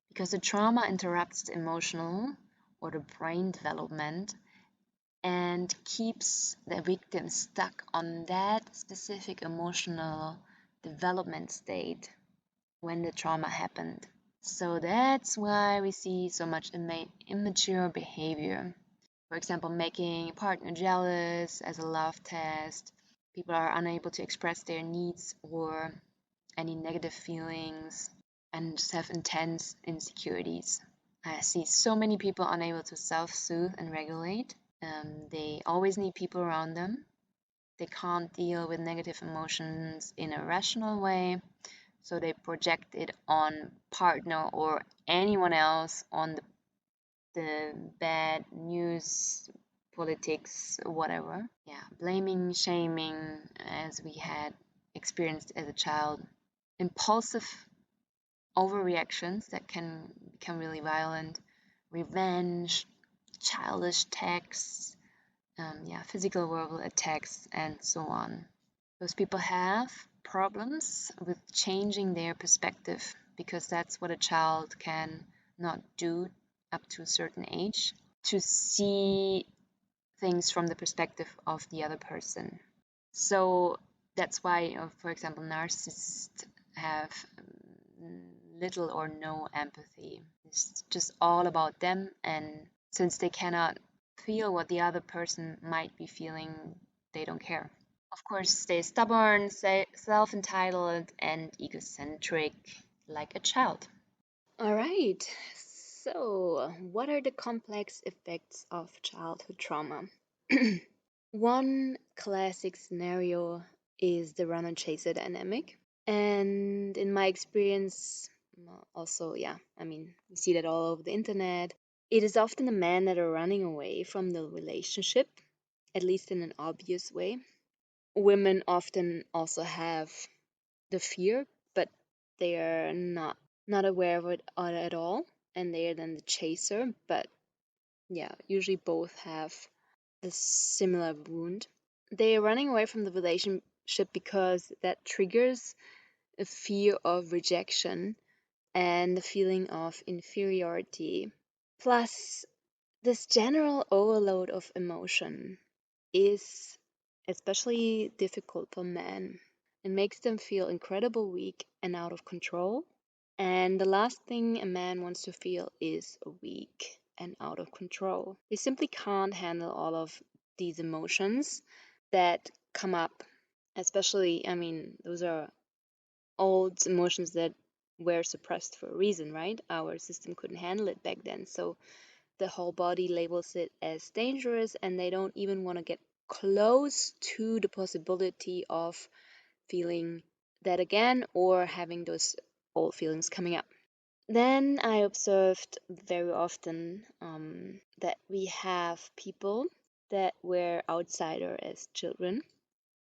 because the trauma interrupts the emotional or the brain development and keeps the victim stuck on that specific emotional development state when the trauma happened. So that's why we see so much immature behavior. For example, making a partner jealous as a love test. People are unable to express their needs or any negative feelings and just have intense insecurities. I see so many people unable to self-soothe and regulate. They always need people around them. They can't deal with negative emotions in a rational way, so they project it on partner or anyone else, on the bad news, politics, whatever. Blaming, shaming, as we had experienced as a child. Impulsive overreactions that can become really violent. Revenge, childish texts, physical verbal attacks, and so on. Those people have problems with changing their perspective, because that's what a child can not do up to a certain age, to see things from the perspective of the other person. So that's why, for example, narcissists have little or no empathy. It's just all about them, and since they cannot feel what the other person might be feeling, they don't care. Of course, they're stubborn, self-entitled, and egocentric, like a child. All right. So, what are the complex effects of childhood trauma? One classic scenario is the runner chaser dynamic. And in my experience, also, we see that all over the internet. It is often the men that are running away from the relationship, at least in an obvious way. Women often also have the fear, but they are not aware of it at all, and they are then the chaser. But yeah, usually both have a similar wound. They are running away from the relationship because that triggers a fear of rejection and the feeling of inferiority. Plus, this general overload of emotion is especially difficult for men. It makes them feel incredibly weak and out of control. And the last thing a man wants to feel is weak and out of control. They simply can't handle all of these emotions that come up. Especially, I mean, those are old emotions that were suppressed for a reason, right? Our system couldn't handle it back then. So the whole body labels it as dangerous, and they don't even want to get close to the possibility of feeling that again or having those old feelings coming up. Then I observed very often that we have people that were outsider as children.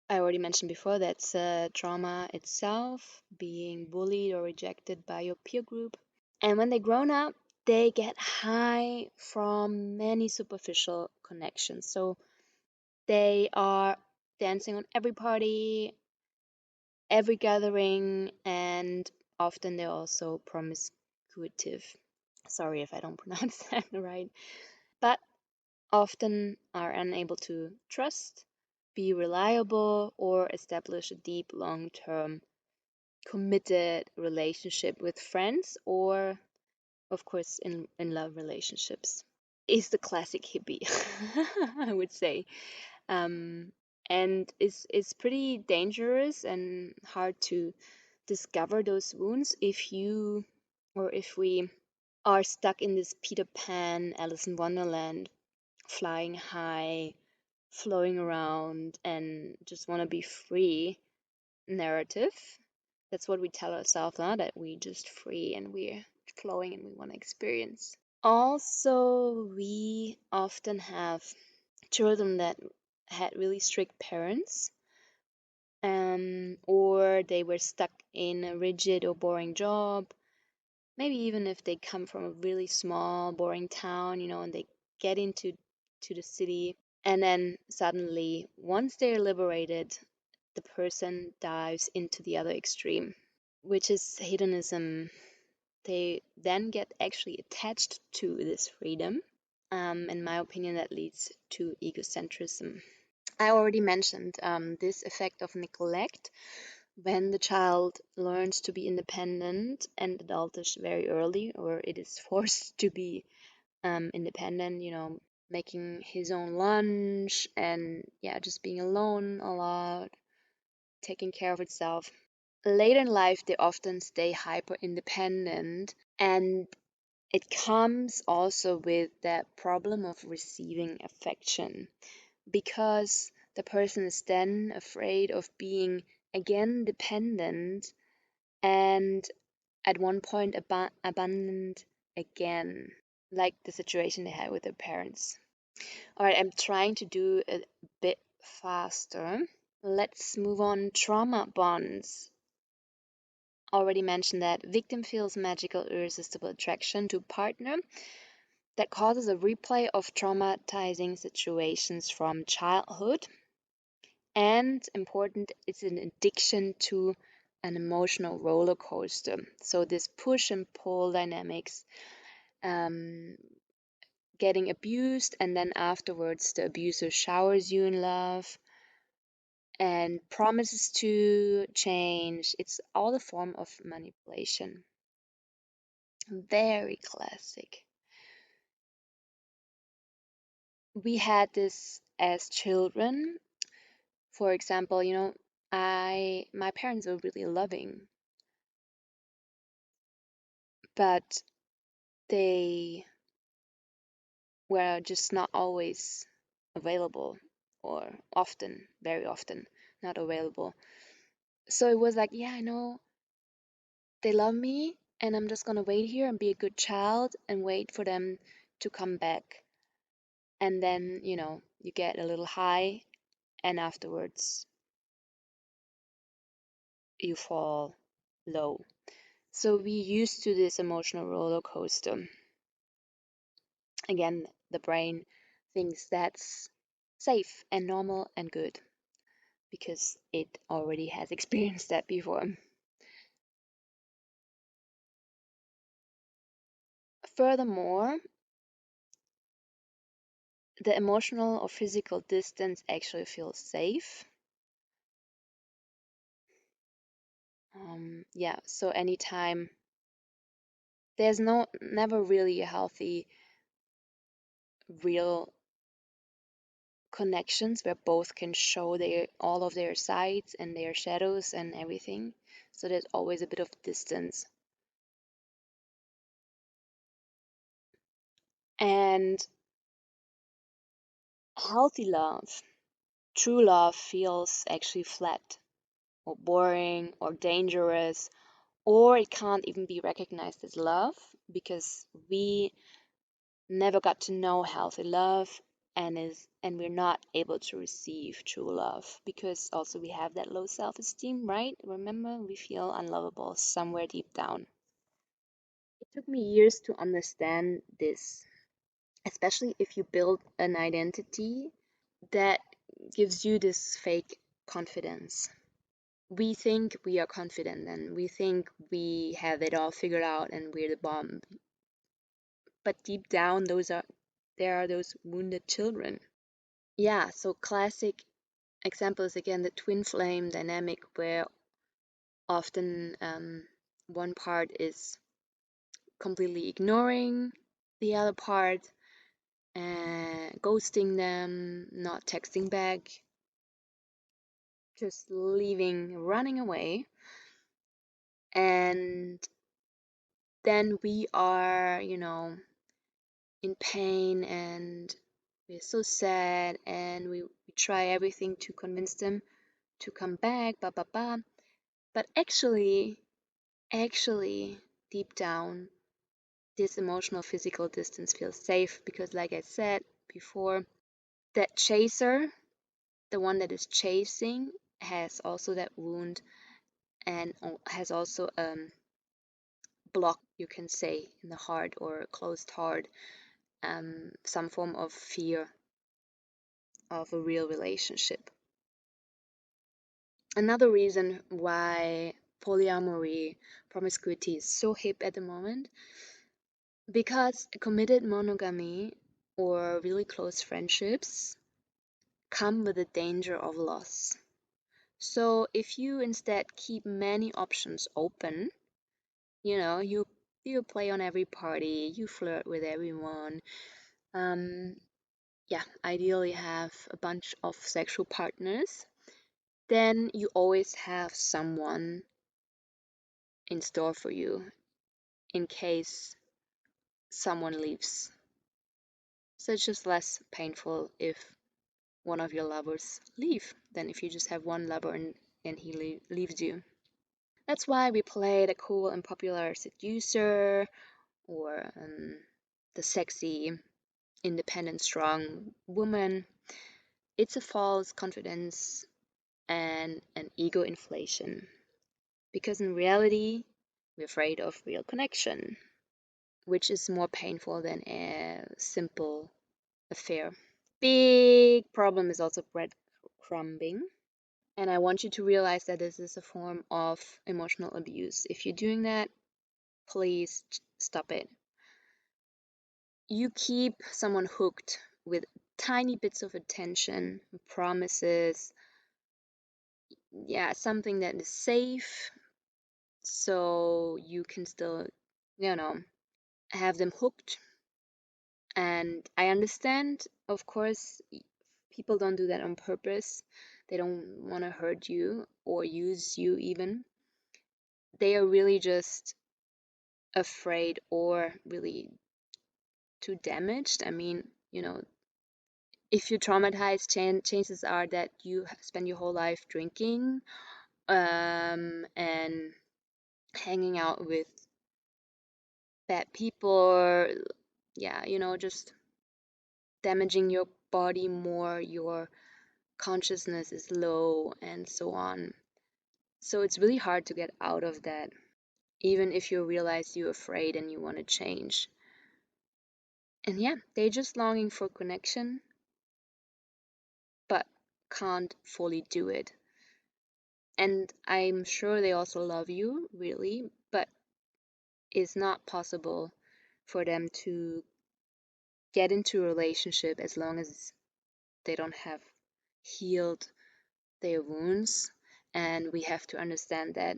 I already mentioned before that's trauma itself, being bullied or rejected by your peer group. And when they grown up, they get high from many superficial connections. So they are dancing on every party, every gathering, and often they're also promiscuitive. Sorry if I don't pronounce that right. But often are unable to trust, be reliable, or establish a deep, long term, committed relationship with friends or, of course, in love relationships. Is the classic hippie, I would say. Um, and it's pretty dangerous and hard to discover those wounds if you or if we are stuck in this Peter Pan, Alice in Wonderland, flying high, flowing around, and just want to be free narrative. That's what we tell ourselves now, that we just free and we're flowing and we want to experience. Also, we often have children that had really strict parents, or they were stuck in a rigid or boring job. Maybe even if they come from a really small, boring town, and they get into the city, and then suddenly, once they're liberated, the person dives into the other extreme, which is hedonism. They then get actually attached to this freedom. In my opinion, that leads to egocentrism. I already mentioned this effect of neglect when the child learns to be independent and adultish very early, or it is forced to be independent, making his own lunch and yeah, just being alone a lot, taking care of itself. Later in life, they often stay hyper independent, and it comes also with that problem of receiving affection because the person is then afraid of being again dependent and at one point abandoned again, like the situation they had with their parents. All right, I'm trying to do it a bit faster. Let's move on. Trauma bonds. Already mentioned that victim feels magical, irresistible attraction to partner that causes a replay of traumatizing situations from childhood. And important, it's an addiction to an emotional roller coaster. So this push and pull dynamics, um, getting abused, and then afterwards the abuser showers you in love and promises to change. It's all a form of manipulation. Very classic. We had this as children. For example, my parents were really loving, but they were just not always available, or often, very often, not available. So it was like, yeah, I know they love me, and I'm just gonna wait here and be a good child and wait for them to come back. And then, you get a little high, and afterwards you fall low. So we used to this emotional roller coaster. Again, the brain thinks that's safe and normal and good because it already has experienced that before. Furthermore, the emotional or physical distance actually feels safe. Yeah, so anytime there's never really a healthy, real connections where both can show their all of their sides and their shadows and everything. So there's always a bit of distance. And healthy love, true love feels actually flat or boring or dangerous, or it can't even be recognized as love because we never got to know healthy love and we're not able to receive true love because also we have that low self-esteem, right? Remember, we feel unlovable somewhere deep down. It took me years to understand this, especially if you build an identity that gives you this fake confidence. We think we are confident and we think we have it all figured out and we're the bomb. But deep down, there are those wounded children. Yeah, so classic examples again, the twin flame dynamic, where often one part is completely ignoring the other part, ghosting them, not texting back, just leaving, running away. And then we are, in pain and we're so sad and we try everything to convince them to come back, blah, blah, blah. But actually, deep down, this emotional physical distance feels safe because, like I said before, that chaser, the one that is chasing, has also that wound and has also block, you can say, in the heart or closed heart, some form of fear of a real relationship. Another reason why polyamory, promiscuity is so hip at the moment, because committed monogamy or really close friendships come with the danger of loss. So if you instead keep many options open, you play on every party, you flirt with everyone, um, yeah, ideally have a bunch of sexual partners, then you always have someone in store for you in case someone leaves. So it's just less painful if one of your lovers leave than if you just have one lover and he leaves you. That's why we play the cool and popular seducer or the sexy, independent, strong woman. It's a false confidence and an ego inflation. Because in reality, we're afraid of real connection, which is more painful than a simple affair. Big problem is also breadcrumbing. And I want you to realize that this is a form of emotional abuse. If you're doing that, please stop it. You keep someone hooked with tiny bits of attention, promises, yeah, something that is safe, so you can still, have them hooked. And I understand, of course, people don't do that on purpose. They don't want to hurt you or use you even. They are really just afraid or really too damaged. I mean, if you're traumatized, chances are that you spend your whole life drinking and hanging out with bad people. Yeah, just damaging your body more, your consciousness is low, and so on. So it's really hard to get out of that, even if you realize you're afraid and you want to change. And yeah, they're just longing for connection, but can't fully do it. And I'm sure they also love you, really, but it's not possible for them to get into a relationship as long as they don't have healed their wounds. And we have to understand that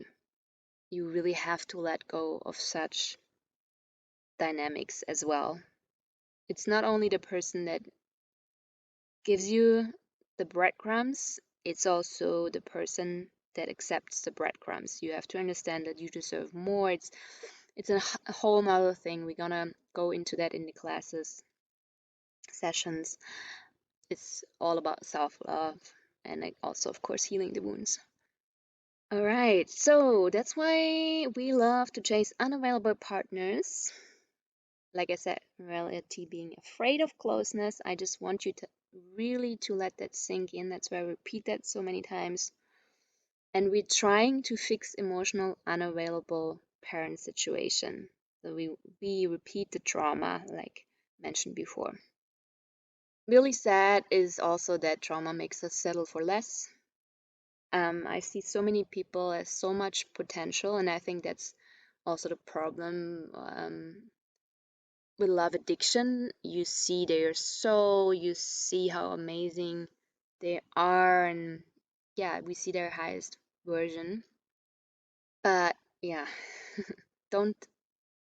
you really have to let go of such dynamics as well. It's not only the person that gives you the breadcrumbs, it's also the person that accepts the breadcrumbs. You have to understand that you deserve more. It's a whole nother thing. We're gonna go into that in the classes, sessions. It's all about self-love and also, of course, healing the wounds. All right, so that's why we love to chase unavailable partners. Like I said, reality being afraid of closeness. I just want you to really to let that sink in. That's why I repeat that so many times. And we're trying to fix emotional unavailable parent situation. So we repeat the trauma, like mentioned before. Really sad is also that trauma makes us settle for less. I see so many people as so much potential, and I think that's also the problem with love addiction. You see their soul, you see how amazing they are, and yeah, we see their highest version. But yeah, don't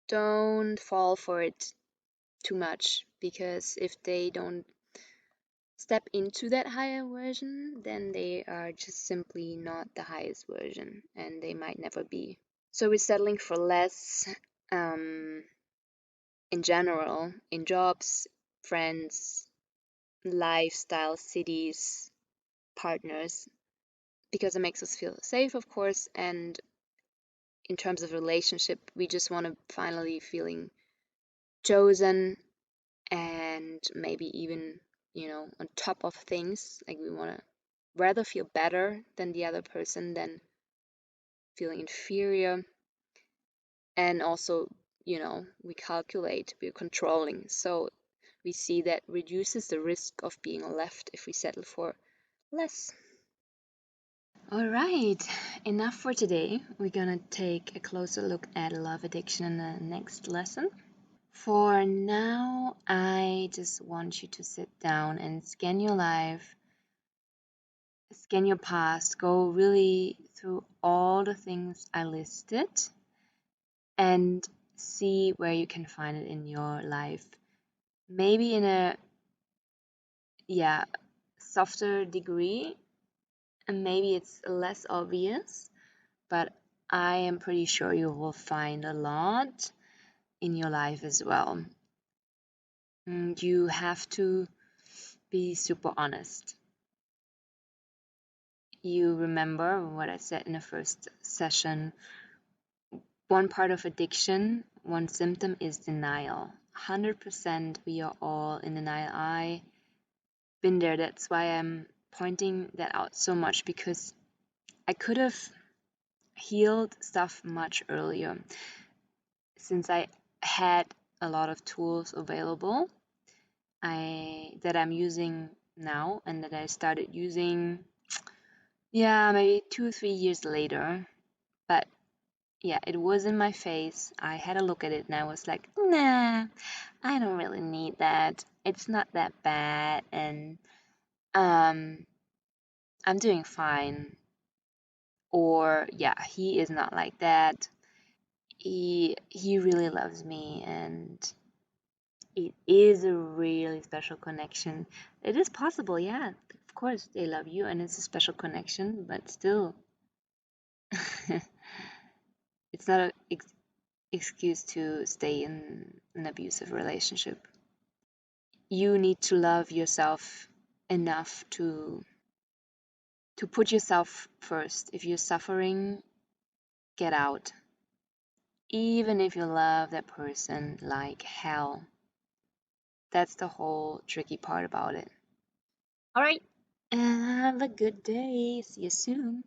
don't fall for it too much, because if they don't step into that higher version, then they are just simply not the highest version, and they might never be. So we're settling for less in general, in jobs, friends, lifestyle, cities, partners, because it makes us feel safe, of course. And in terms of relationship, we just want to finally feeling chosen, and maybe even, on top of things. Like we want to rather feel better than the other person than feeling inferior. And also, we calculate, we're controlling. So we see that reduces the risk of being left if we settle for less. All right, enough for today. We're gonna take a closer look at love addiction in the next lesson. For now, I just want you to sit down and scan your life, scan your past, go really through all the things I listed and see where you can find it in your life. Maybe in a softer degree, and maybe it's less obvious, but I am pretty sure you will find a lot in your life as well. And you have to be super honest. You remember what I said in the first session. One part of addiction, one symptom is denial. 100% we are all in denial. I've been there. That's why I'm pointing that out so much, because I could have healed stuff much earlier, since I had a lot of tools available that I'm using now, and that I started using maybe 2 or 3 years later. But yeah, it was in my face. I had a look at it and I was like, nah, I don't really need that. It's not that bad, and I'm doing fine. Or yeah, he is not like that. He really loves me, and it is a really special connection. It is possible, yeah. Of course, they love you and it's a special connection, but still, it's not an excuse to stay in an abusive relationship. You need to love yourself enough to put yourself first. If you're suffering, get out. Even if you love that person like hell. That's the whole tricky part about it. All right. Have a good day. See you soon.